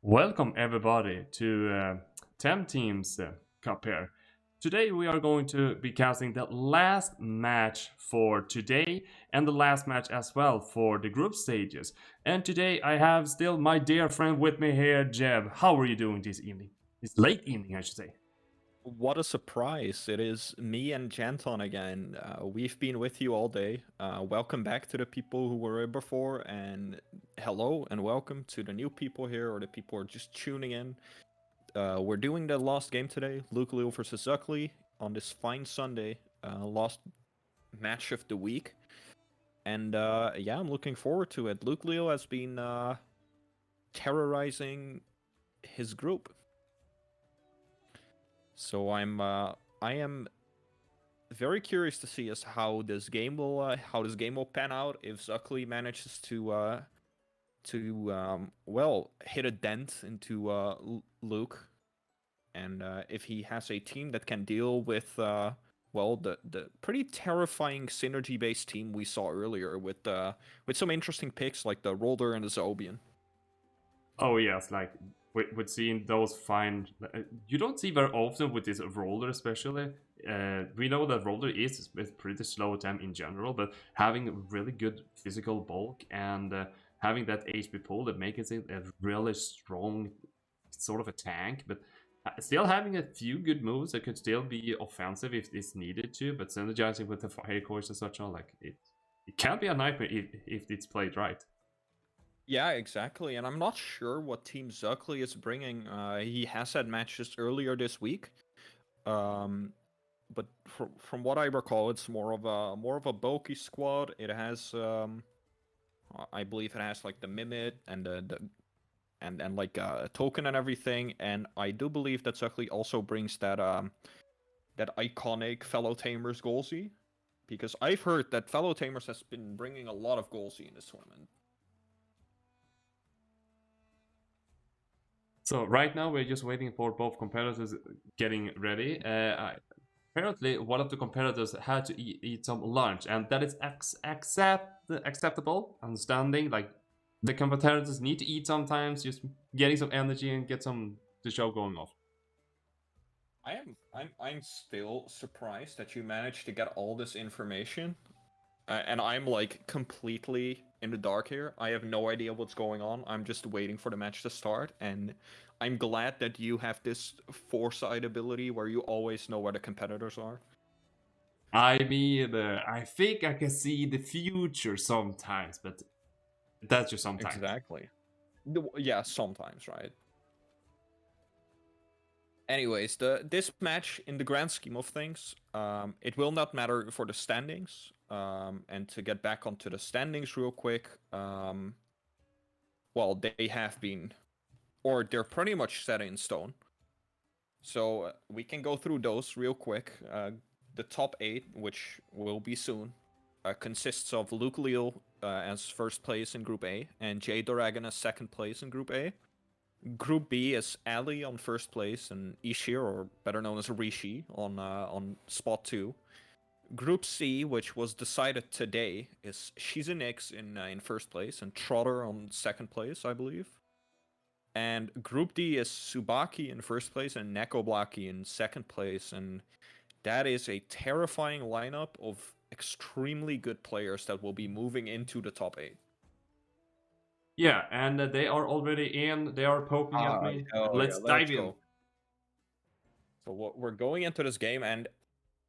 Welcome everybody to TemTeam's Cup here. Today we are going to be casting the last match for today and the last match as well for the group stages. And today I have still my dear friend with me here, Jeb. How are you doing this evening? It's late evening, I should say. What a surprise. It is me and Janton again. We've been with you all day. Welcome back to the people who were here before, and hello and welcome to the new people here or the people who are just tuning in. We're doing the last game today, Leal versus xukly, on this fine Sunday, last match of the week. And yeah, I'm looking forward to it. Leal has been terrorizing his group. So I am very curious to see as how this game will pan out if xukly manages to well hit a dent into Luke, and if he has a team that can deal with well the pretty terrifying synergy based team we saw earlier with some interesting picks like the Roller and the Zobian. Oh yes, like with seeing those fine, you don't see very often with this roller, especially. We know that roller is pretty slow at them in general, but having really good physical bulk and having that HP pull that makes it a really strong sort of a tank, but still having a few good moves that could still be offensive if it's needed to, but synergizing with the fire course and such on, like it can be a nightmare if it's played right. Yeah, exactly. And I'm not sure what Team xukly is bringing. He has had matches earlier this week. Um, but from what I recall, it's more of a bulky squad. It has I believe it has like the Mimit and the and like a token and everything. And I do believe that xukly also brings that iconic fellow tamers Golzy, because I've heard that fellow tamers has been bringing a lot of Golzy in this tournament. So right now we're just waiting for both competitors getting ready. Apparently, one of the competitors had to eat some lunch, and that is acceptable. Understanding, like the competitors need to eat sometimes, just getting some energy and get some the show going off. I'm still surprised that you managed to get all this information. And I'm like completely in the dark here. I have no idea what's going on. I'm just waiting for the match to start, and I'm glad that you have this foresight ability where you always know where the competitors are. I mean, I think I can see the future sometimes, but that's just sometimes. Exactly. Yeah, sometimes, right? Anyways, the this match in the grand scheme of things, it will not matter for the standings. And to get back onto the standings real quick, well, they have been, or they're pretty much set in stone. So we can go through those real quick. The top 8, which will be soon, consists of Leal as first place in Group A and J Dragon as second place in Group A. Group B is Ali on first place and Ishir, or better known as Rishi, on spot 2. Group C, which was decided today, is Shizunix in first place and Trotter on second place, I believe. And Group D is Subaki in first place and Nekoblaki in second place. And that is a terrifying lineup of extremely good players that will be moving into the top 8. Yeah, and they are already in. They are poking at me. Hell yeah, Let's dive let's in. go. So we're going into this game, and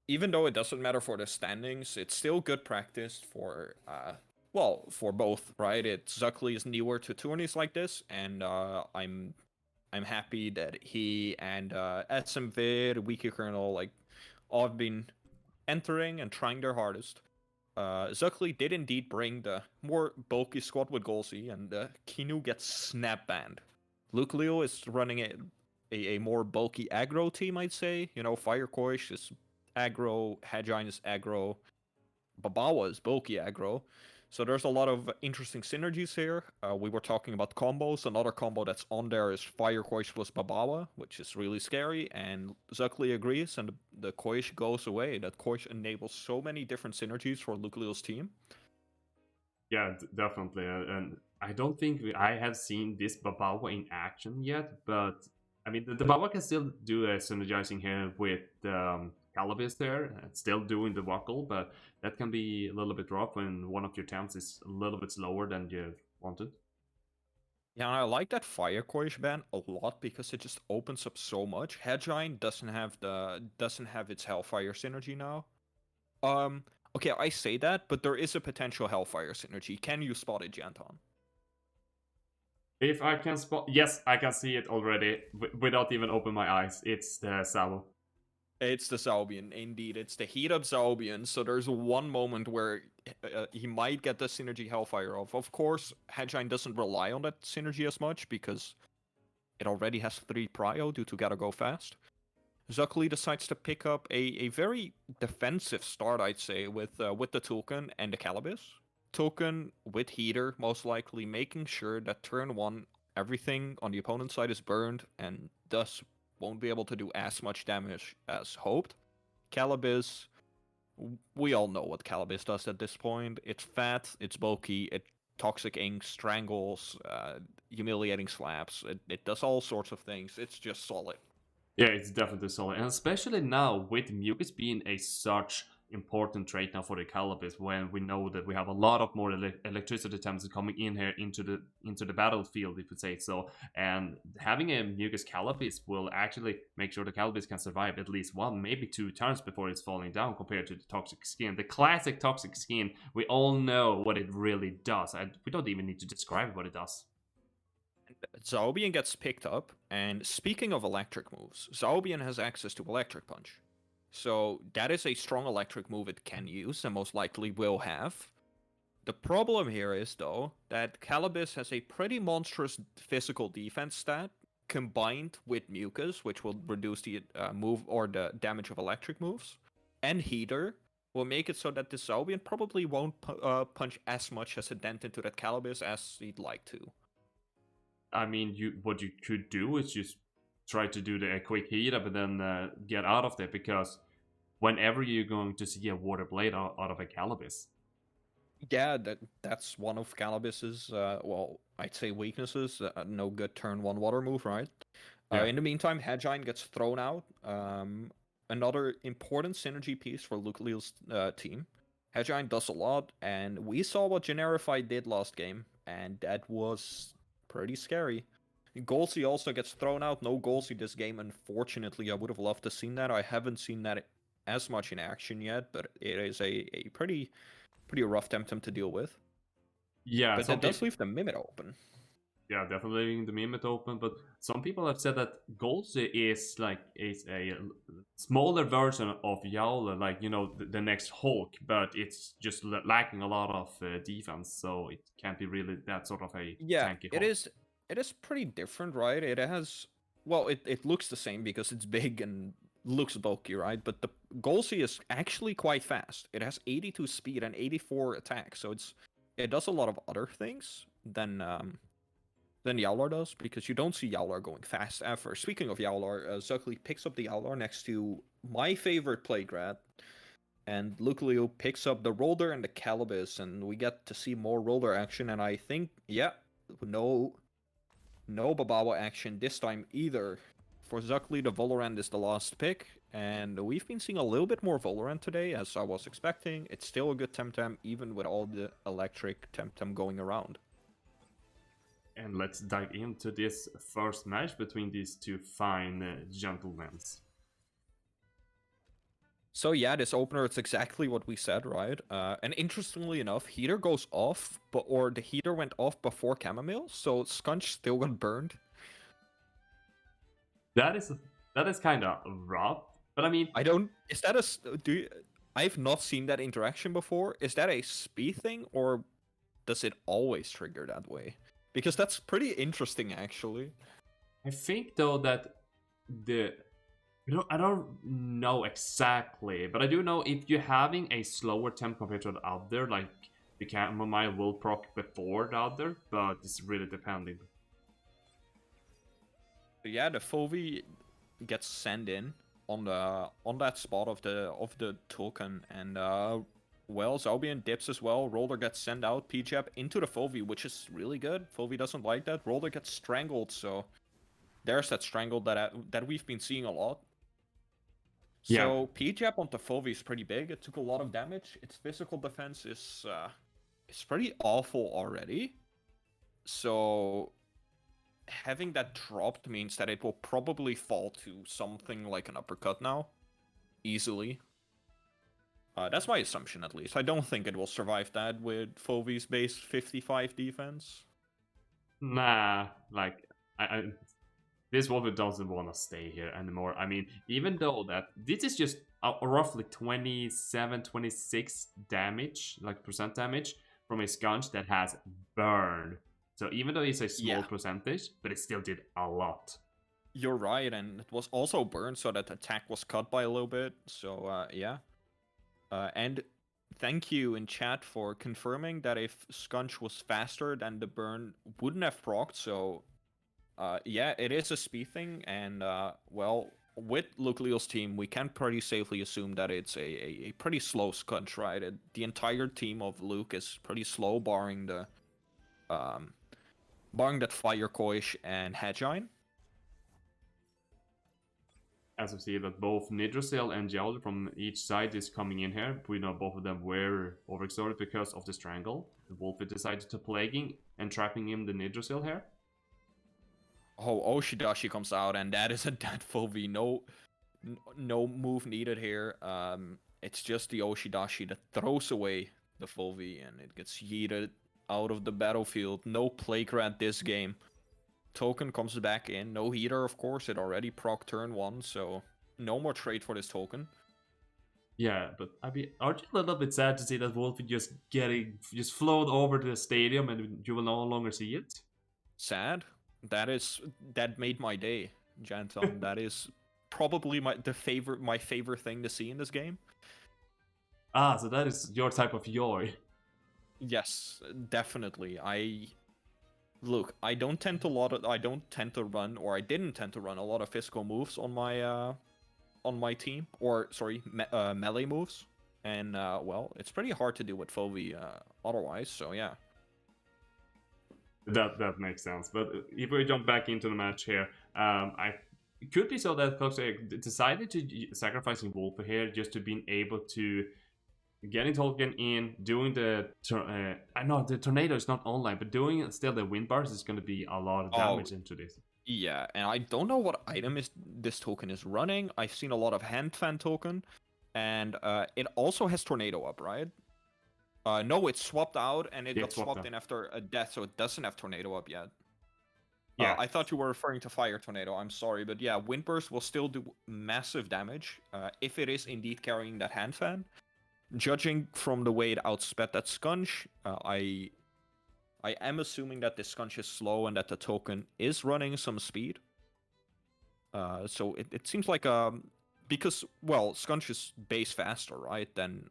even though it doesn't matter for the standings, it's still good practice for well, for both, right? It's xukly is newer to tourneys like this, and I'm happy that he and SMVid, Wiki Kernel, like all have been entering and trying their hardest. xukly did indeed bring the more bulky squad with Golsey, and Kinu gets snap banned. Luke Leo is running a more bulky aggro team, I'd say. You know, Fire Koish is aggro, Hagine is aggro, Babawa is bulky aggro. So there's a lot of interesting synergies here. We were talking about combos. Another combo that's on there is Fire Koish plus Babawa, which is really scary. And xukly agrees, and the Koish goes away. That Koish enables so many different synergies for Luke Leo's team. Yeah, definitely. And I don't think I have seen this Babawa in action yet, but I mean, the Babawa can still do a synergizing here with Calibis there, still doing the Wackel, but that can be a little bit rough when one of your towns is a little bit slower than you wanted. Yeah, and I like that Fire Courage ban a lot because it just opens up so much. Hedgine doesn't have its Hellfire synergy now. Okay, I say that, but there is a potential Hellfire synergy. Can you spot it, Janton? If I can spot, yes, I can see it already without even open my eyes. It's the Sabo. It's the Zalbian, indeed. It's the heat up Zalbian. So there's one moment where he might get the synergy Hellfire off. Of course, Hedgine doesn't rely on that synergy as much because it already has 3 prio due to gotta go fast. xukly decides to pick up a very defensive start, I'd say, with the Tulkun and the Calibis. Tulkun with Heater, most likely making sure that turn 1, everything on the opponent's side is burned and thus won't be able to do as much damage as hoped. Calibis, we all know what Calibis does at this point. It's fat, it's bulky, it toxic ink, strangles, humiliating slaps. It does all sorts of things. It's just solid. Yeah, it's definitely solid, and especially now with Mucus being a such important trait now for the Calibis, when we know that we have a lot of more electricity attempts coming in here into the battlefield, if you say so. And having a Mucus Calibis will actually make sure the Calibis can survive at least 1, maybe 2 turns before it's falling down, compared to the Toxic Skin. The classic Toxic Skin, we all know what it really does. We don't even need to describe what it does. Zalbian gets picked up, and speaking of electric moves, Zalbian has access to Electric Punch. So that is a strong electric move it can use, and most likely will have. The problem here is, though, that Calibis has a pretty monstrous physical defense stat, combined with Mucus, which will reduce the move or the damage of electric moves, and Heater will make it so that the Zalbian probably won't punch as much as a dent into that Calibis as he'd like to. I mean, what you could do is just try to do the quick heat up and then get out of there, because whenever you're going to see a water blade out of a Calibis. Yeah, that's one of Calibis's well, I'd say weaknesses. No good turn 1 water move, right? Yeah. In the meantime, Hedgine gets thrown out. Another important synergy piece for Leal's team. Hedgine does a lot, and we saw what Generify did last game, and that was pretty scary. Golsey also gets thrown out. No Golsey this game, unfortunately. I would have loved to seen that. I haven't seen that as much in action yet, but it is a pretty rough TemTeam to deal with. Yeah, But that does leave the Mimit open. Yeah, definitely leaving the Mimit open, but some people have said that Golsey is a smaller version of Yowler, like, you know, the next Hulk, but it's just lacking a lot of defense, so it can't be really that sort of a tanky it Hulk. is it is pretty different, right? It has, well, it looks the same because it's big and looks bulky, right? But the Golsey is actually quite fast. It has 82 speed and 84 attack, so it does a lot of other things than Yowlar does, because you don't see Yowlar going fast ever. Speaking of Yowlar, xukly picks up the Yowlar next to my favorite Plaguerat, and Leal picks up the Roller and the Calibis, and we get to see more Roller action, and I think, yeah, no Babawa action this time either. For xukly, the Valorant is the last pick, and we've been seeing a little bit more Valorant today, as I was expecting. It's still a good TemTeam, even with all the electric TemTeam going around. And let's dive into this first match between these two fine gentlemen. So yeah, this opener, it's exactly what we said, right? And interestingly enough, Heater goes off, or the Heater went off before Chamomile, so Scunch still got burned. That is kind of rough, but I mean, is that I've not seen that interaction before. Is that a speed thing, or does it always trigger that way? Because that's pretty interesting, actually. I think though that I don't know exactly, but I do know if you're having a slower temp compared to the other, like the Chamomile will proc before the other, but it's really depending. Yeah, the Fovi gets sent in on that spot of the token, and well, Zalbian dips as well. Roller gets sent out. Jeb into the Fovi, which is really good. Fovi doesn't like that. Roller gets strangled, so there's that strangle that we've been seeing a lot. Yeah, So Jeb onto Fovi is pretty big. It took a lot of damage. Its physical defense is pretty awful already. So having that dropped means that it will probably fall to something like an uppercut now, easily. That's my assumption, at least. I don't think it will survive that with Fovi's base 55 defense. nah, like this Wolf doesn't want to stay here anymore. I mean, even though that this is just roughly 27, 26 damage, like percent damage from a Sconch that has burned. So even though it's a small percentage, but it still did a lot. You're right, and it was also burned, so that attack was cut by a little bit. So yeah. And thank you in chat for confirming that if Sconch was faster, then the burn wouldn't have procced. So yeah, it is a speed thing, and well, with Leal's team, we can pretty safely assume that it's a pretty slow Sconch, right? The entire team of Luke is pretty slow, barring that Fire Koish and Hedgine. As we see that both Nidrasil and Jowler from each side is coming in here. We know both of them were overexerted because of the strangle. The Wolf decided to plaguing and trapping him the Nidrasil here. Oh, Oshidashi comes out, and that is a dead Fovi. No move needed here. It's just the Oshidashi that throws away the Fovi, and it gets yeeted out of the battlefield. No Plague Rat this game. Token comes back in. No heater, of course. It already proc turn 1, so no more trade for this token. Yeah, but I mean, aren't you a little bit sad to see that Wolf just float over the stadium and you will no longer see it? Sad. That made my day, Jaentan. That is probably my favorite thing to see in this game. Ah, so that is your type of joy. Yes, definitely. I didn't tend to run, or I didn't tend to run a lot of physical moves on my team, or sorry, melee moves, and well, it's pretty hard to do with Fovi otherwise. So yeah. That makes sense. But if we jump back into the match here, it could be so that Cox decided to sacrificing Wolf here just to being able to getting Tolkien in, doing the I know the tornado is not online, but doing still the wind bars is going to be a lot of damage into this. Yeah, and I don't know what item this token is running. I've seen a lot of hand fan token, and it also has tornado up, right? No, it's swapped out, and it got swapped in after a death, so it doesn't have tornado up yet. Yeah, I thought you were referring to fire tornado. I'm sorry, but yeah, wind burst will still do massive damage if it is indeed carrying that hand fan. Judging from the way it outsped that Sconch, I am assuming that this Sconch is slow and that the token is running some speed. So it seems like because well, Sconch is base faster, right, than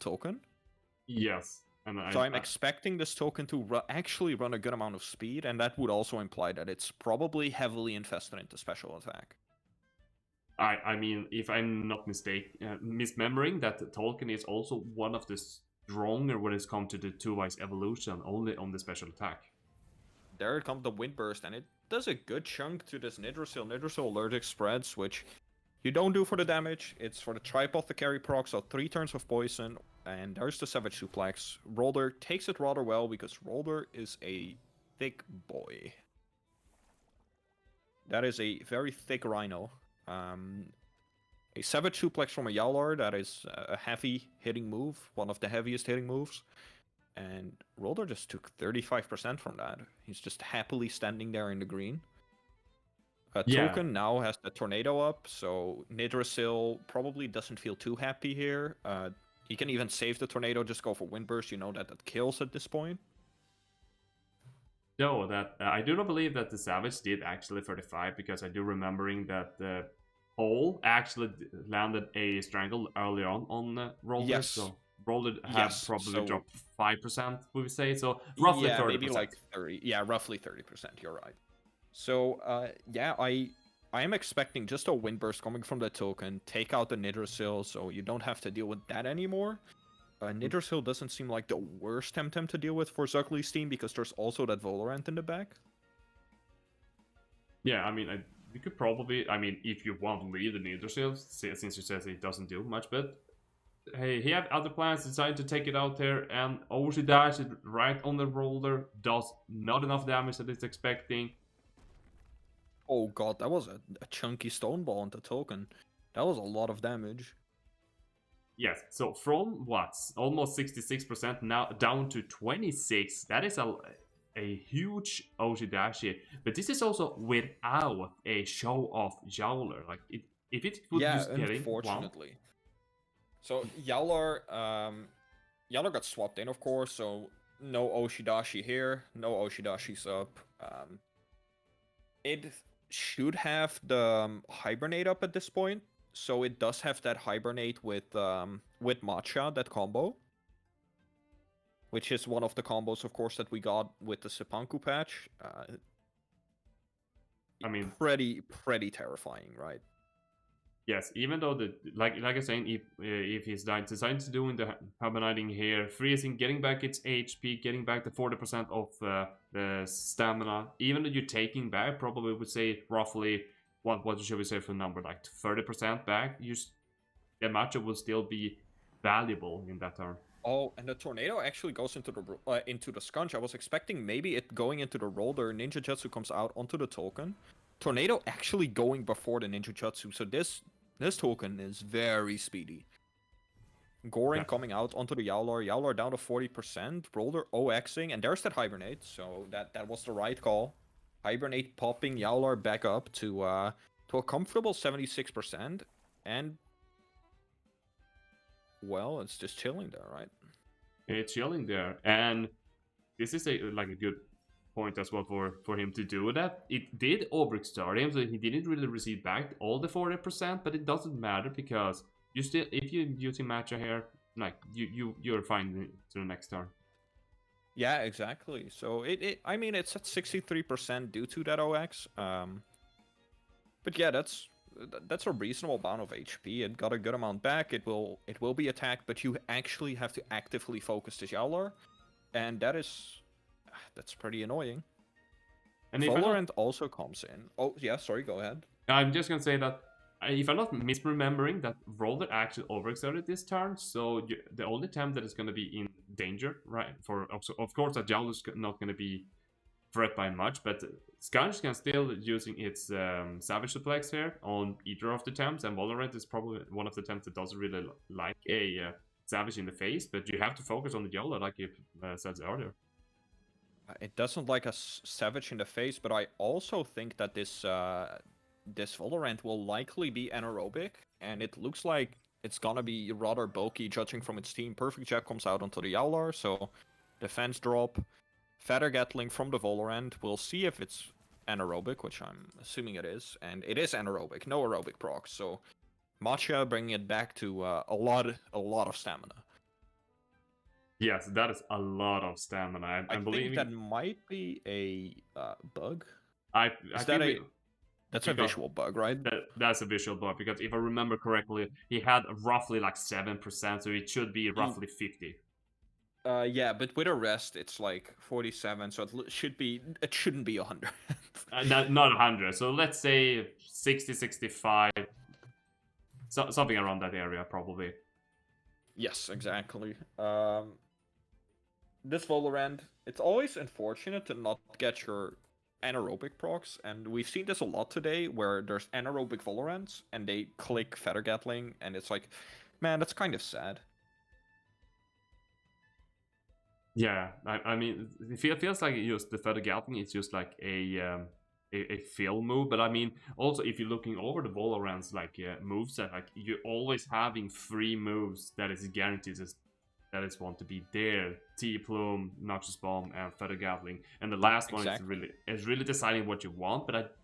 token. Yes. So I'm expecting this token to actually run a good amount of speed, and that would also imply that it's probably heavily invested into special attack. I mean, if I'm not misremembering, that Tolkien is also one of the stronger when it's come to the two-wise evolution, only on the special attack. There comes the wind burst, and it does a good chunk to this Nidrasil. Nidrasil allergic spreads, which you don't do for the damage. It's for the tripod to carry proc, so 3 turns of poison, and there's the Savage Suplex. Roller takes it rather well because Roller is a thick boy. That is a very thick rhino. A Savage Suplex from a Yowlar, that is a heavy hitting move, one of the heaviest hitting moves. And Roller just took 35% from that. He's just happily standing there in the green. Token now has the tornado up, so Nidrasil probably doesn't feel too happy here. He can even save the tornado, just go for Windburst. You know that kills at this point. No, that I do not believe that the Savage did actually 35, because I do remembering that the Hole actually landed a strangle early on Roller. Yes. So Roller had probably dropped 5%, would we say? So roughly 30%. Maybe like 30. Yeah, roughly 30%. You're right. So yeah, I am expecting just a Windburst coming from the token, take out the Nidrasil, so you don't have to deal with that anymore. Nidrasil doesn't seem like the worst TemTem to deal with for xukly's team because there's also that Valorant in the back. Yeah, I mean, you could probably, I mean, if you want to leave the Niedershield, since you said he doesn't do much, but hey, he had other plans, decided to take it out there, and Oshi dashed it right on the roller, does not enough damage that it's expecting. Oh god, that was a chunky stone ball on the token. That was a lot of damage. Yes, so from what, almost 66% now down to 26, that is a huge Oshidashi, but this is also without a show-off Jowler. Like, if it would just getting one. Unfortunately. So Yowler got swapped in, of course, so no Oshidashi here, no Oshidashis up. It should have the Hibernate up at this point, so it does have that Hibernate with Matcha, that combo. Which is one of the combos, of course, that we got with the Sepanku patch. I mean, pretty terrifying, right? Yes, even though like I was saying, if he's deciding to doing the hibernating here, freezing, getting back its HP, getting back the 40% of the stamina, even though you're taking back, probably would say roughly what should we say for a number, like 30% back, the matchup will still be valuable in that turn. Oh, and the tornado actually goes into the scunch. I was expecting maybe it going into the roller. Ninja Jutsu comes out onto the token. Tornado actually going before the Ninja Jutsu. So this token is very speedy. Gorin coming out onto the Yowler. Yowler down to 40%. Roller OXing, and there's that Hibernate. So that was the right call. Hibernate popping Yowler back up to a comfortable 76%, and well, it's just chilling there, right? It's chilling there, and this is a good point as well for him to do that. It did overstart him, so he didn't really receive back all the 40%, but it doesn't matter because you still, if you're using matcha here, like you're fine to the next turn. Yeah, exactly. So I mean, it's at 63% due to that OX. But yeah, that's a reasonable amount of HP. It got a good amount back. It will be attacked, but you actually have to actively focus the Jowler, and that's pretty annoying. And Valorant also comes in. Oh yeah, sorry, go ahead. I'm just gonna say that if I'm not misremembering, that Roller actually overexerted this turn, so the only time that is gonna be in danger, right? Of course, that Jowler's not gonna be threat by much, but Scunch can still using its Savage Suplex here on either of the temps, and Valorant is probably one of the temps that doesn't really like a Savage in the face, but you have to focus on the Yola, like you said earlier. It doesn't like a Savage in the face, but I also think that this Valorant will likely be anaerobic, and it looks like it's gonna be rather bulky judging from its team. Perfect Jab comes out onto the Yowler, so defense drop. Feather Gatling from the Valorant. We'll see if it's anaerobic, which I'm assuming it is, and it is anaerobic, no aerobic proc. So Matcha bringing it back to a lot of stamina. Yes, that is a lot of stamina. I think that might be a bug. That's a visual bug, right? That's a visual bug, because if I remember correctly, he had roughly like 7%, so it should be roughly 50. Yeah, but with a rest, it's like 47, so it shouldn't be 100. Not 100, so let's say 60, 65, something around that area, probably. Yes, exactly. This Valorant, it's always unfortunate to not get your anaerobic procs, and we've seen this a lot today, where there's anaerobic Valorants, and they click Feather Gatling, and it's like, man, that's kind of sad. Yeah, I mean, it feels like just the Feather Gatling is just like a fill move, but I mean, also if you're looking over the Valorant's like moveset, like you're always having 3 moves that is guaranteed that is want to be there: T-Plume, Noxious Bomb, and Feather Gatling, and the last one is really deciding what you want. But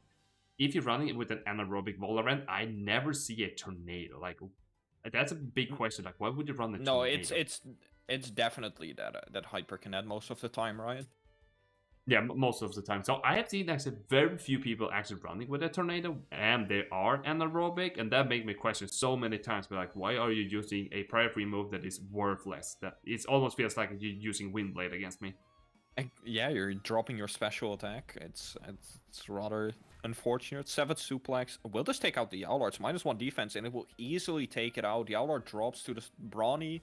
if you're running it with an anaerobic Valorant, I never see a tornado. Like, that's a big question. Like, why would you run the tornado? No, it's definitely that Hyper can add most of the time, right? Yeah, most of the time. So I have seen actually very few people actually running with a tornado, and they are anaerobic, and that made me question so many times. But like, why are you using a prior free move that is worthless? That it almost feels like you're using Windblade against me. Yeah, you're dropping your special attack. It's rather unfortunate. Seventh suplex. Will just take out the Yowler. It's -1 defense, and it will easily take it out. Yowler drops to the Brawny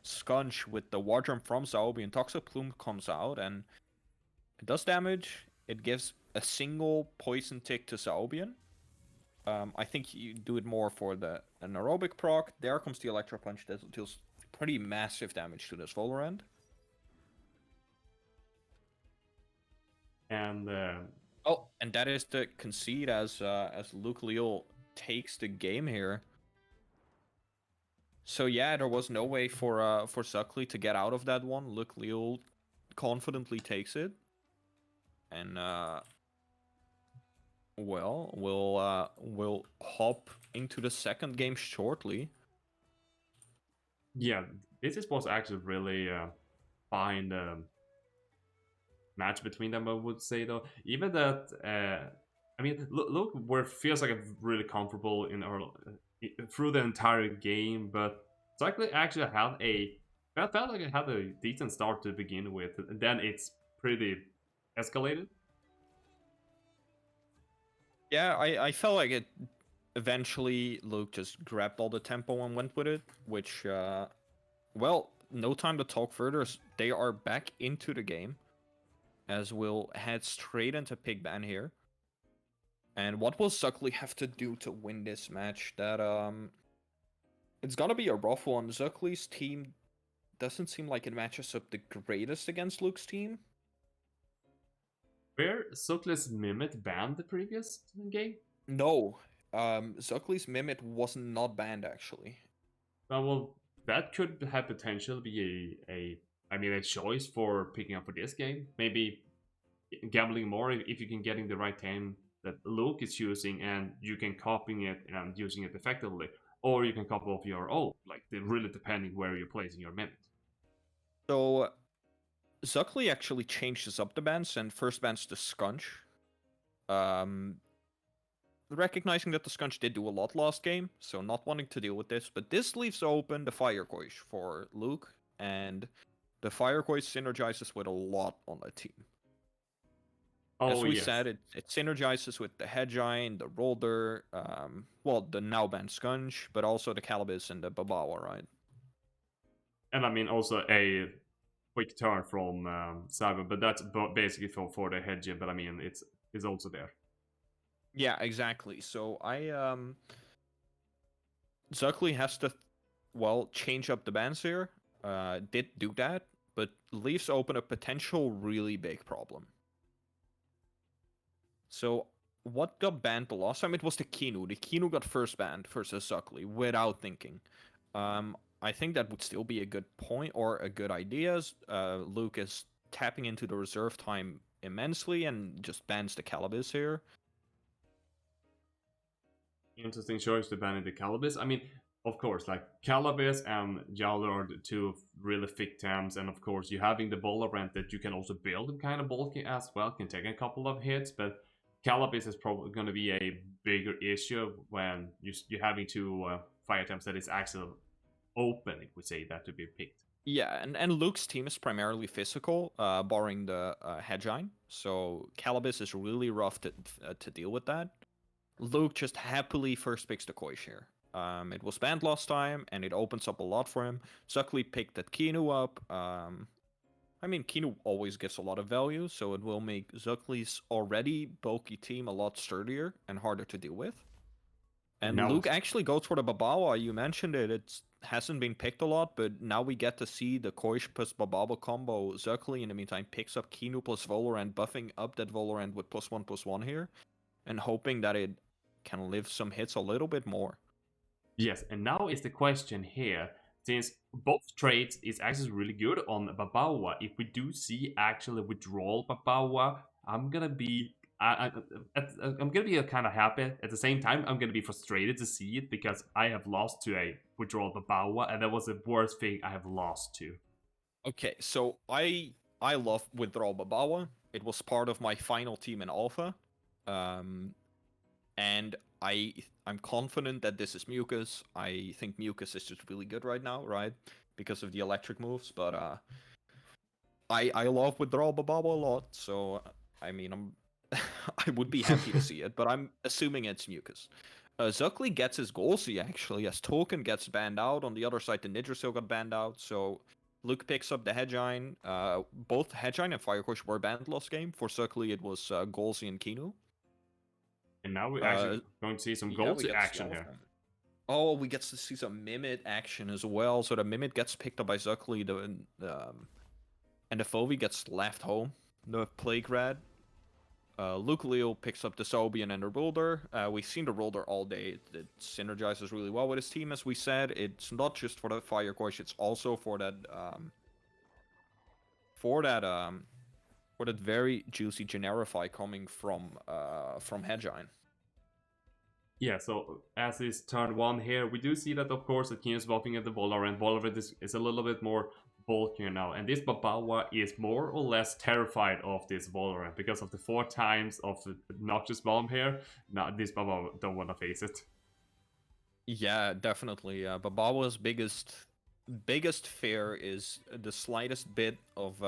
Scunch with the Wardrum from Zaobi, and Toxic Plume comes out, and it does damage. It gives a single poison tick to Zaobian. I think you do it more for the anaerobic proc. There comes the Electro Punch that deals pretty massive damage to this Volorend. And Oh, and that is the concede as Luke Leal takes the game here. So yeah, there was no way for xukly to get out of that one. Luke Leal confidently takes it, and well, we'll hop into the second game shortly. yeah, this was actually really fine match between them. I would say though, even that. I mean, look where it feels like I'm really comfortable in our through the entire game, but Cycling actually had a. I felt like it had a decent start to begin with, and then it's pretty escalated. Yeah, I felt like it. Eventually, Luke just grabbed all the tempo and went with it, which well, no time to talk further. They are back into the game, as we'll head straight into Pig Ban here. And what will xukly have to do to win this match? That it's gonna be a rough one. xukly's team doesn't seem like it matches up the greatest against Luke's team. Where Suklis Mimit banned the previous game? No, xukly's Mimit was not banned actually. Well, that could have potential be I mean a choice for picking up for this game. Maybe gambling more if you can getting the right team that Luke is using and you can copying it and using it effectively, or you can copy off your own. Like really depending where you're placing your minute. So xukly actually changes up the bans and first bans the Scunch. Um, recognizing that the Scunch did do a lot last game, so not wanting to deal with this, but this leaves open the Fire Coish for Luke, and the Fire Coish synergizes with a lot on the team. As Oh we yes, said, it synergizes with the Head Giant, the Rolder, well, the now banned Scunch, but also the Calibus and the Babawa, right? and I mean also a quick turn from Cyber, but that's basically for the hedge. But I mean it's also there. Yeah, exactly. So xukly has to, well, change up the bans here. Did do that, but leaves open a potential really big problem. So what got banned the last time? It was the Kinu. The Kinu got first banned versus xukly without thinking. I think that would still be a good point or a good idea. Luke is tapping into the reserve time immensely and just bans the Calibus here. Interesting choice to ban the Calibus. I mean, of course, like Calibus and Jowler are the two really thick tems, and of course, you having the Valorant that you can also build kind of bulky as well, can take a couple of hits, but Calibus is probably going to be a bigger issue when you're having two fire attempts that is actually open, if we say that to be picked. Yeah, and Luke's team is primarily physical, barring the Hedgine. So Calibus is really rough to deal with that. Luke just happily first picks the Koish here. It was banned last time, and it opens up a lot for him. xukly picked that Kinu up. I mean, Kinu always gets a lot of value, so it will make xukly's already bulky team a lot sturdier and harder to deal with. And now, Luke actually goes for the Babawa. You mentioned it. It hasn't been picked a lot, but now we get to see the Koish plus Babawa combo. xukly, in the meantime, picks up Kinu plus Volorant, buffing up that Volorant with +1/+1 here, and hoping that it can live some hits a little bit more. yes, and now is the question here, since both traits is actually really good on Babawa, if we do see actually withdrawal Babawa, I'm gonna be I'm gonna be kind of happy. At the same time, I'm gonna be frustrated to see it because I have lost to a withdrawal Babawa, and that was the worst thing I have lost to. Okay, so I I love Withdrawal Babawa. It was part of my final team in Alpha. And I'm confident that this is Mucus. I think Mucus is just really good right now, right? Because of the electric moves, but I love Withdrawal Babawa a lot, so I mean I would be happy to see it, but I'm assuming it's Mucus. Xukly gets his Golsey actually, as Token gets banned out. On the other side, the Nidrasil got banned out, so Luke picks up the Hedgine. Both Hedgine and Firecourse were banned last game. For Xukly, it was Golsey and Kinu. And now we're actually going to see some Yeah, we Golsey get action Stealth here. Bomb. Oh, we get to see some Mimit action as well. So the Mimit gets picked up by Xukly, and the Fovi gets left home. The Plague Rat. Leal picks up the Sobian and the Rolder. We've seen the Rolder all day. It synergizes really well with his team, as we said. It's not just for the Fire Course, it's also for that very juicy Generify coming from Hedgine. Yeah, so as is turn 1 here, we do see that, of course, that Keen is buffing at the Valorant. Valorant is a little bit more bulkier now, and this Babawa is more or less terrified of this Valorant because of the 4 times of the Noxious Bomb here. Now, this Babawa don't want to face it. Yeah, definitely. Babawa's biggest fear is the slightest bit of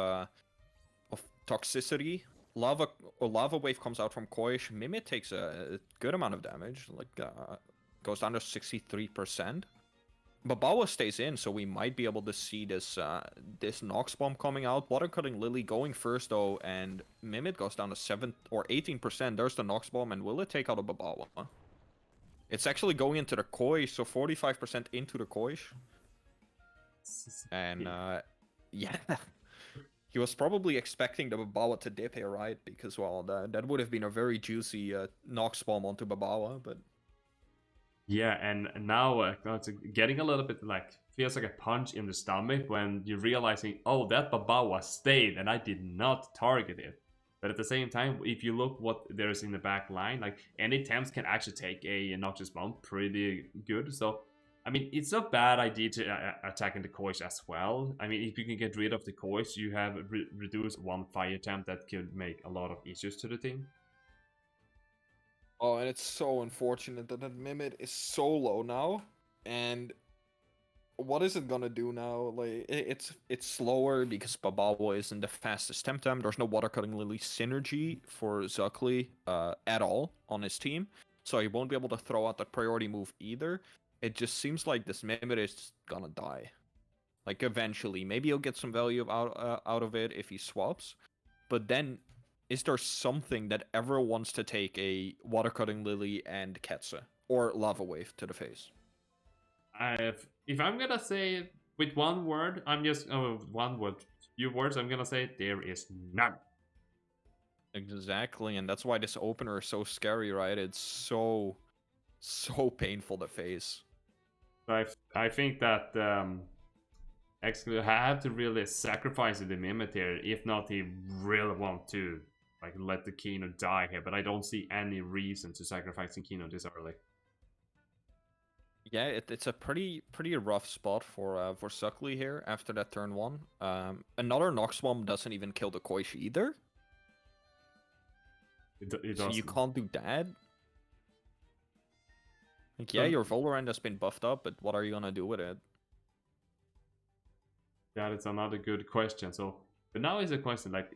toxicity. Lava Wave comes out from Koish. Mimit takes a good amount of damage, like goes down to 63%. Babawa stays in, so we might be able to see this Nox Bomb coming out. Watercutting Lily going first though, and Mimit goes down to 7 or 18%. There's the Nox Bomb, and will it take out a Babawa? It's actually going into the Koish, so 45% into the Koish. And yeah. He was probably expecting the Babawa to dip here, right? Because, well, that would have been a very juicy Nox Bomb onto Babawa, but... Yeah, and now it's getting a little bit like, feels like a punch in the stomach when you're realizing, oh, that Babawa stayed and I did not target it. But at the same time, if you look what there's in the back line, like any Temps can actually take a Noxious Bomb pretty good. So, I mean, it's a bad idea to attacking the Koish as well. I mean, if you can get rid of the Koish, you have reduced 1 fire temp that could make a lot of issues to the team. Oh, and it's so unfortunate that Mimit is so low now. And what is it gonna do now? Like, it's slower because Babawa isn't the fastest TemTeam. There's no Watercutting Lily synergy for Xukly at all on his team. So he won't be able to throw out the priority move either. It just seems like this Mimit is gonna die. Like, eventually. Maybe he'll get some value out of it if he swaps. But then, is there something that ever wants to take a Watercutting Lily and Ketsa? Or Lava Wave to the face? If I'm gonna say with one word, I'm just... few words, I'm gonna say there is none. Exactly, and that's why this opener is so scary, right? It's so painful to face. I think that xukly have to really sacrifice the Mimit here. If not, he really want to like let the Kino die here. But I don't see any reason to sacrificing Kino this early. Yeah, it's a pretty rough spot for Xukly here after that turn 1. Another Nox Bomb doesn't even kill the Koish either. So you can't do that. Like, yeah, your Valorant has been buffed up, but what are you gonna do with it? That is another good question. So, but now is a question like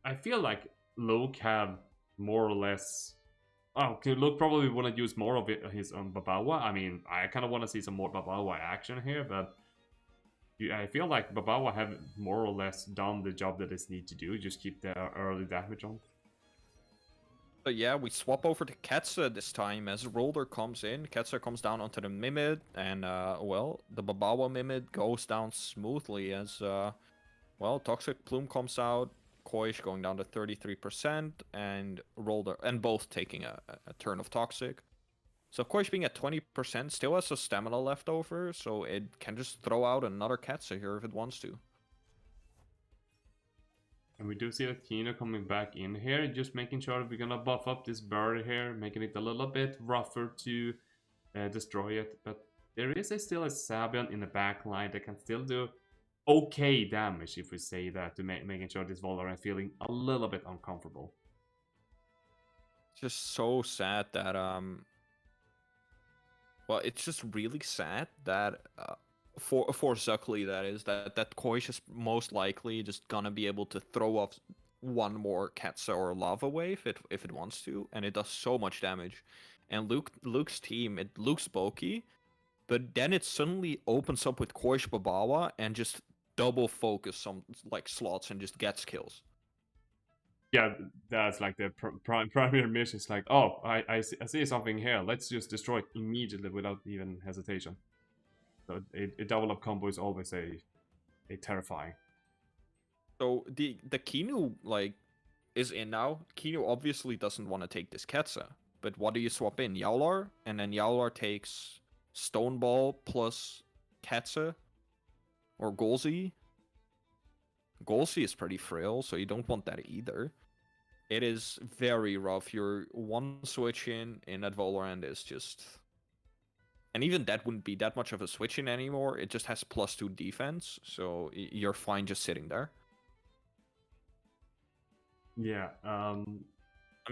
I feel like Luke have more or less. Oh, Luke probably want to use more of his own Babawa. I mean, I kind of want to see some more Babawa action here, but I feel like Babawa have more or less done the job that it needs to do. Just keep the early damage on. But yeah, we swap over to Ketsa this time as Rolder comes in. Ketsa comes down onto the Mimit, and well, the Babawa Mimit goes down smoothly as well, Toxic Plume comes out, Koish going down to 33%, and Rolder, and both taking a turn of Toxic. So Koish being at 20% still has a stamina left over, so it can just throw out another Ketsa here if it wants to. And we do see that Kino coming back in here, just making sure we're gonna buff up this bird here, making it a little bit rougher to destroy it. But there is still a Sabian in the back line that can still do okay damage, if we say that, to making sure this Valorant feeling a little bit uncomfortable. Just so sad that well, it's just really sad that for xukly, that is, that Koish is most likely just gonna be able to throw off one more Ketsa or Lava Wave if it wants to, and it does so much damage. And Luke's team, it looks bulky, but then it suddenly opens up with Koish Babawa and just double focus some like slots and just gets kills. Yeah, that's like the primary mission. It's like, oh, I see something here. Let's just destroy it immediately without even hesitation. So a double up combo is always a terrifying. So the Kinu like is in now. Kinu obviously doesn't want to take this Ketsa, but what do you swap in? Yaular, and then Yaular takes Stone Ball plus Ketsa or Golzi. Golzi is pretty frail, so you don't want that either. It is very rough. Your one switch in that Valorant is just, and even that wouldn't be that much of a switch in anymore. It just has +2 defense, so you're fine just sitting there. Yeah. I'm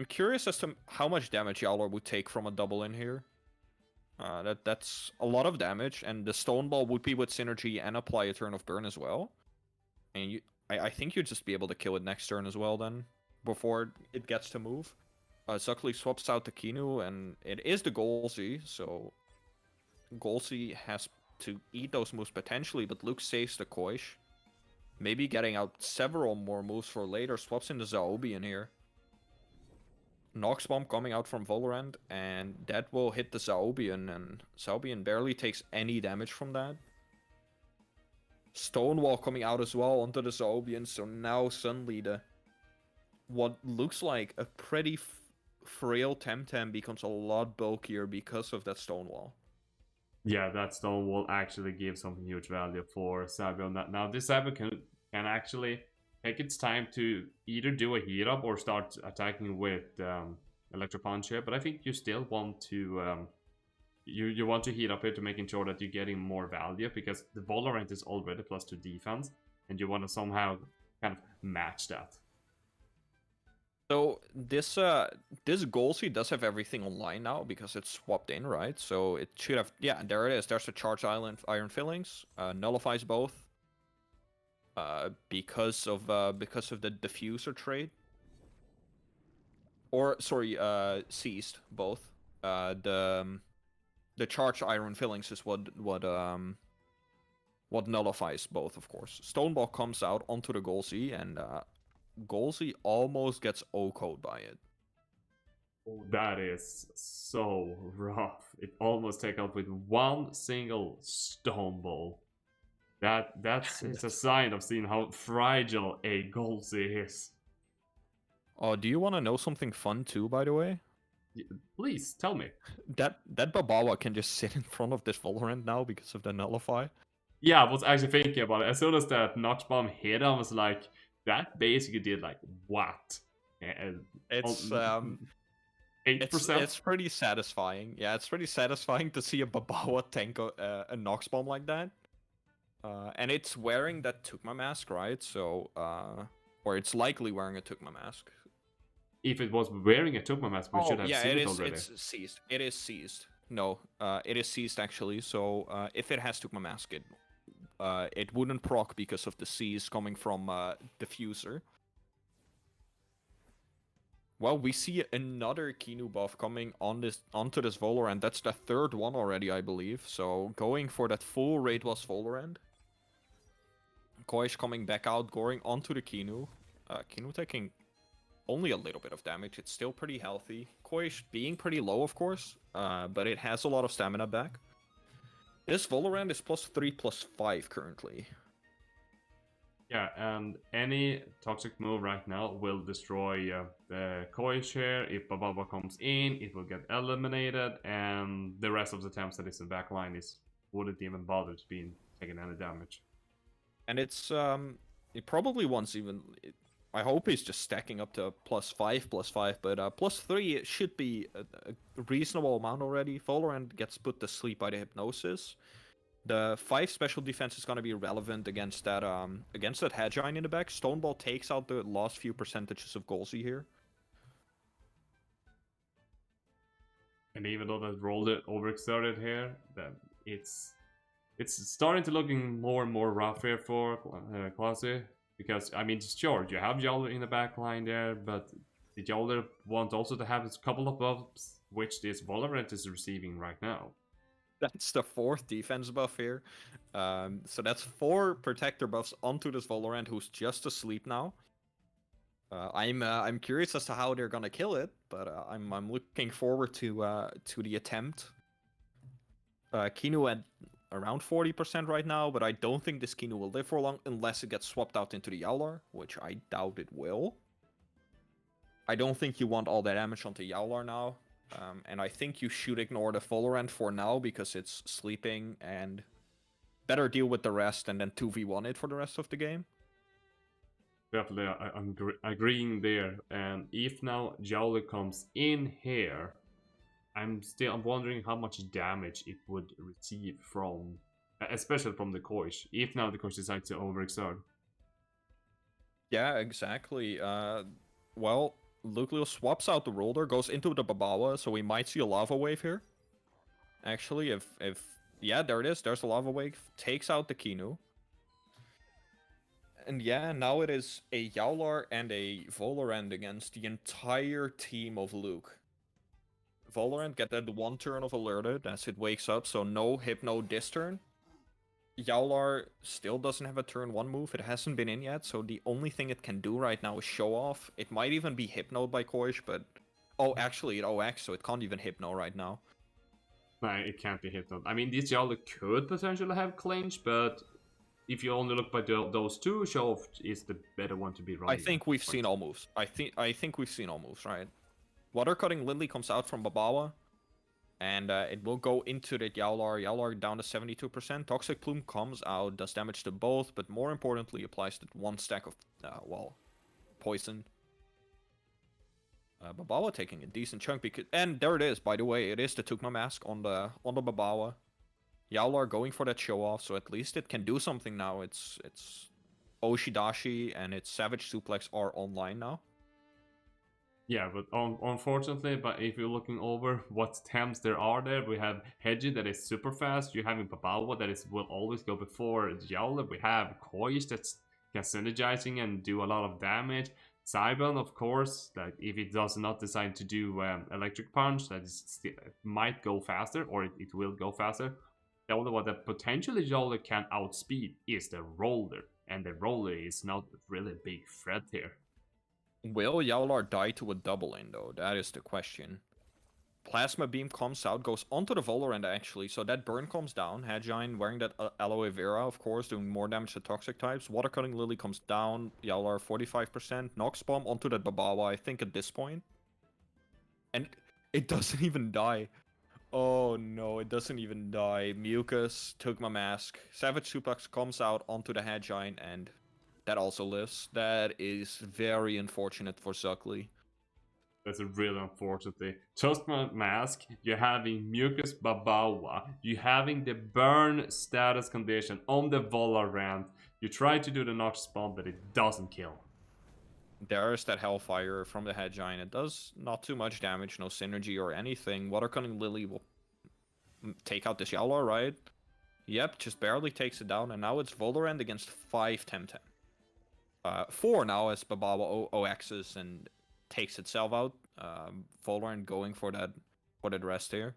curious as to how much damage Yowler would take from a double in here. That's a lot of damage, and the Stone Ball would be with synergy and apply a turn of burn as well. And I think you'd just be able to kill it next turn as well then, before it gets to move. xukly swaps out the Kinu, and it is the Golzi, so Golzi has to eat those moves potentially, but Luke saves the Koish. Maybe getting out several more moves for later, swaps in the Zaobi in here. Nox Bomb coming out from Valorant, and that will hit the Zaobian, and Zaobian barely takes any damage from that. Stonewall coming out as well onto the Zaobian, so now suddenly what looks like a pretty frail TemTeam becomes a lot bulkier because of that Stonewall. Yeah, that stone will actually give some huge value for Sabio. Now this Sabio can actually take its time to either do a heat up or start attacking with Electro Punch here, but I think you still want to you want to heat up here to making sure that you're getting more value, because the Valorant is already +2 defense, and you want to somehow kind of match that. So this Golsi does have everything online now because it's swapped in, right? So it should have, yeah, there it is. There's the Charged Iron Fillings, nullifies both. Because of the diffuser trade. Or sorry, seized both. The Charged Iron Fillings is what nullifies both, of course. Stoneball comes out onto the Golsi, and Golsi almost gets O-code by it. Oh, that is so rough. It almost take out with one single stone ball. That's it's a sign of seeing how fragile a Golzi is. Oh, do you want to know something fun too, by the way? Please tell me. That Babawa can just sit in front of this Valorant now because of the nullify. Yeah, I was actually thinking about it. As soon as that Notch Bomb hit, I was like, that basically did like what? It's 8%? It's pretty satisfying. Yeah, it's pretty satisfying to see a Babawa tank a Nox Bomb like that. And it's wearing that Tukma mask, right? So, or it's likely wearing a Tukma mask. If it was wearing a Tukma mask, we should have seen it already. It's seized. It is seized. No, it is seized actually. So, if it has Tukma mask, it wouldn't proc because of the seize coming from Diffuser. Well, we see another Kinu buff coming onto this Valorant. That's the third one already, I believe. So going for that full raid was Valorant. Koish coming back out, going onto the Kinu. Kinu taking only a little bit of damage. It's still pretty healthy. Koish being pretty low, of course, but it has a lot of stamina back. This Valorant is +3/+5 currently. Yeah, and any toxic move right now will destroy the Koish here. If Bababa comes in, it will get eliminated, and the rest of the temps that is in backline wouldn't even bother to be taking any damage. And it's it probably wants even. I hope he's just stacking up to +5/+5, but +3 it should be a reasonable amount already. Valorant gets put to sleep by the hypnosis. The 5 special defense is gonna be relevant against that head giant in the back. Stoneball takes out the last few percentages of Golzy here. And even though that rolled overexerted here, that it's starting to looking more and more rough here for Quasi. Because, I mean, sure, you have Yowler in the back line there, but the Yowler want also to have a couple of buffs, which this Valorant is receiving right now. That's the 4th defense buff here. So that's 4 protector buffs onto this Valorant, who's just asleep now. I'm curious as to how they're gonna kill it, but I'm looking forward to the attempt. Kinu at around 40% right now, but I don't think this Kinu will live for long unless it gets swapped out into the Yowlar, which I doubt it will. I don't think you want all that damage onto Yowlar now, and I think you should ignore the Valorant for now because it's sleeping and better deal with the rest and then 2v1 it for the rest of the game. Definitely, I'm agreeing there. And if now Yowler comes in here, I'm wondering how much damage it would receive from, especially from the Koish, if now the Koish decides to overexert. Yeah, exactly. Well, Leal swaps out the roller, goes into the Babawa, so we might see a lava wave here. Actually, if yeah, there it is. There's a lava wave. Takes out the Kinu. And yeah, now it is a Yowlar and a Valorant against the entire team of Luke. Valorant get that 1 turn of alerted as it wakes up, so no Hypno this turn. Yowlar still doesn't have a turn 1 move, it hasn't been in yet, so the only thing it can do right now is show off. It might even be Hypnoed by Koish, but... Oh, actually it OX, so it can't even Hypno right now. No, it can't be Hypnoed. I mean, this Yowlar could potentially have clinch, but if you only look by those 2, show off is the better one to be running. I think we've seen all moves. I think we've seen all moves, right? Water Cutting Lily comes out from Babawa, and it will go into the Yowlar. Yowlar down to 72%. Toxic Plume comes out, does damage to both, but more importantly applies that 1 stack of, poison. Babawa taking a decent chunk, because, and there it is, by the way, it is the Tukma mask on the Babawa. Yowlar going for that show off, so at least it can do something now. It's Oshidashi and its Savage Suplex are online now. Yeah, but unfortunately, but if you're looking over what temps there are there, we have Hedgie that is super fast. You're having Babawa that will always go before Yowler. We have Koish that's synergizing and do a lot of damage. Cybern, of course, like if it does not decide to do Electric Punch, that is still, it might go faster, or it will go faster. The only one that potentially Yowler can outspeed is the Roller, and the Roller is not really a big threat here. Will Yowlar die to a doubling, though? That is the question. Plasma Beam comes out, goes onto the Valorant, actually, so that burn comes down. Hedgine wearing that Aloe Vera, of course, doing more damage to toxic types. Water Cutting Lily comes down. Yowlar 45%. Nox Bomb onto that Babawa, I think, at this point. And it doesn't even die. Oh no, it doesn't even die. Mucus took my mask. Savage Suplex comes out onto the Hedgine, and that also lives. That is very unfortunate for xukly. That's a really unfortunate. Just my mask, you're having Mucus Babawa, you're having the burn status condition on the Valorant. You try to do the Nox Bomb, but it doesn't kill. There's that Hellfire from the Head Giant. It does not too much damage, no synergy or anything. Water Cutting Lily will take out this Yowlar, right? Yep, just barely takes it down, and now it's Valorant against 5 TemTeam. 4 now as Babawa OXs and takes itself out. Valorant going for that rest here.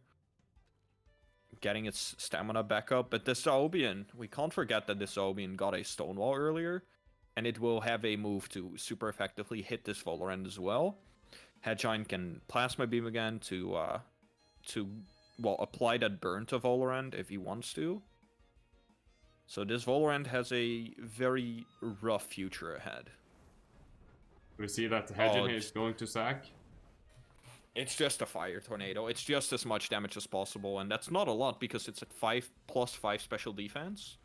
Getting its stamina back up, but this Aobian, we can't forget that this Aobian got a Stonewall earlier, and it will have a move to super effectively hit this Valorant as well. Hedgine can Plasma Beam again to apply that burn to Valorant if he wants to. So this Valorant has a very rough future ahead. We see that Hedgine is going to sack. It's just a fire tornado. It's just as much damage as possible, and that's not a lot because it's at 5+5 special defense.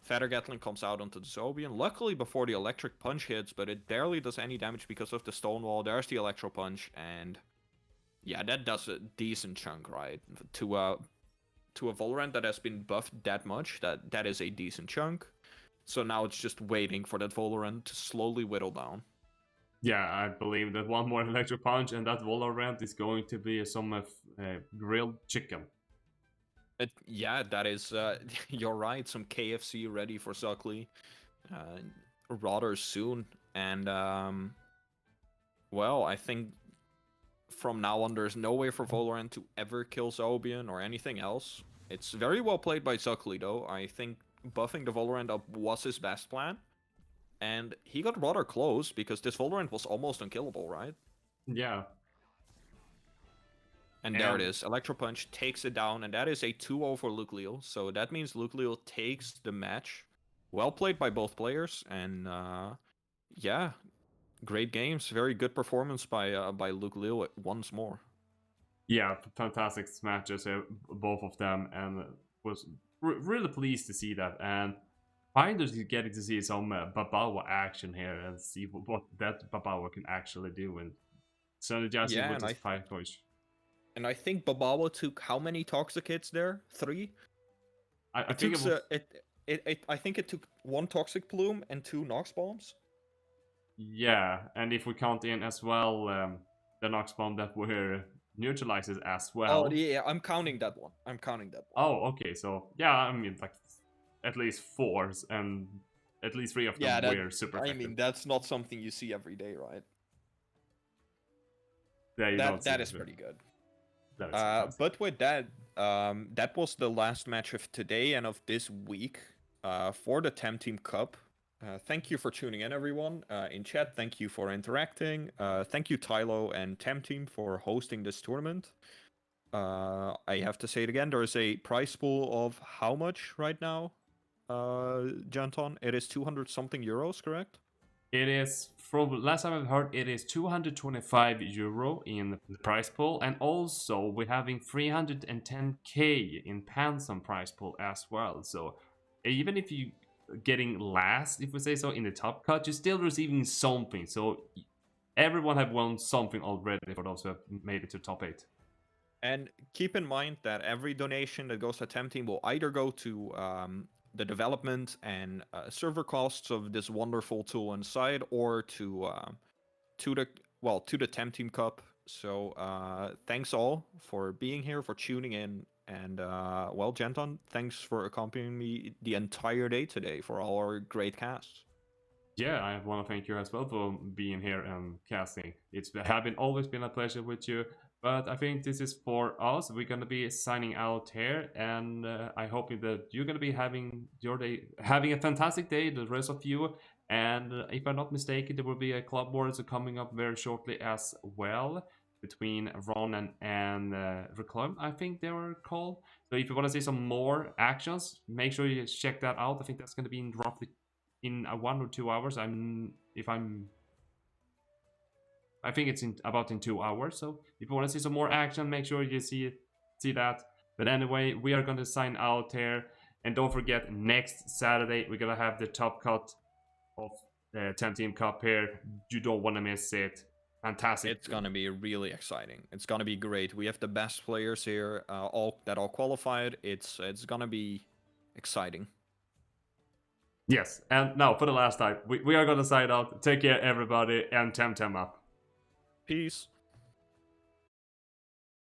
Feather Gatling comes out onto the Zobian, luckily before the Electric Punch hits, but it barely does any damage because of the Stonewall. There's the Electro Punch, and yeah, that does a decent chunk, right? To to a Valorant that has been buffed that much, that is a decent chunk. So now it's just waiting for that Valorant to slowly whittle down. Yeah, I believe that one more electro punch and that Valorant is going to be some grilled chicken. Yeah, that is. You're right. Some KFC ready for xukly, rather soon. And well, I think from now on, there's no way for Valorant to ever kill Zobian or anything else. It's very well played by xukly, though. I think buffing the Valorant up was his best plan. And he got rather close, because this Valorant was almost unkillable, right? Yeah. And there it is. Electro Punch takes it down, and that is a 2-0 for Leal. So that means Leal takes the match. Well played by both players, and yeah, great games. Very good performance by Leal once more. Yeah, fantastic matches, both of them, and was really pleased to see that. And finally getting to see some Babawa action here and see what that Babawa can actually do. And synergizing with his fight coach. And I think Babawa took how many toxic hits there? 3? I think it was... I think it took 1 toxic plume and 2 Nox bombs. Yeah, and if we count in as well the Nox bomb that were neutralizes as well. Oh yeah, I'm counting that one. Oh, okay, so yeah, I mean like at least 4, and at least 3 of them were super effective. I mean, that's not something you see every day, right? Yeah, that is pretty good. That is but with that, that was the last match of today and of this week for the TemTeam Cup. Thank you for tuning in, everyone. In chat, thank you for interacting. Thank you, Tylo and TemTeam, for hosting this tournament. I have to say it again, there is a prize pool of how much right now, Jaentan? It is 200 something euros, correct? It is, from last time I've heard, it is 225 euro in the prize pool, and also we're having 310k in Panson prize pool as well. So even if you getting last, if we say so, in the top cut, you're still receiving something. So everyone have won something already for those who have made it to top 8. And keep in mind that every donation that goes to TemTeam will either go to the development and server costs of this wonderful tool inside, or to the TemTeam Cup. So thanks all for being here, for tuning in, and well, Jaentan, thanks for accompanying me the entire day today for all our great casts. Yeah, I want to thank you as well for being here and casting. It's always been a pleasure with you. But I think this is for us. We're gonna be signing out here, and I hope that you're gonna be having a fantastic day, the rest of you. And if I'm not mistaken, there will be a club wars coming up very shortly as well, between Ron and Reclaim, I think they were called. So if you want to see some more actions, make sure you check that out. I think that's gonna be in roughly in 1 or 2 hours. I think it's in 2 hours. So if you want to see some more action, make sure you see that. But anyway, we are going to sign out here. And don't forget, next Saturday, we're going to have the top cut of the TemTeam Cup here. You don't want to miss it. Fantastic. It's going to be really exciting. It's going to be great. We have the best players here, all qualified. It's going to be exciting. Yes, and now for the last time, we are going to sign out. Take care, everybody, and TemTeam up. Peace.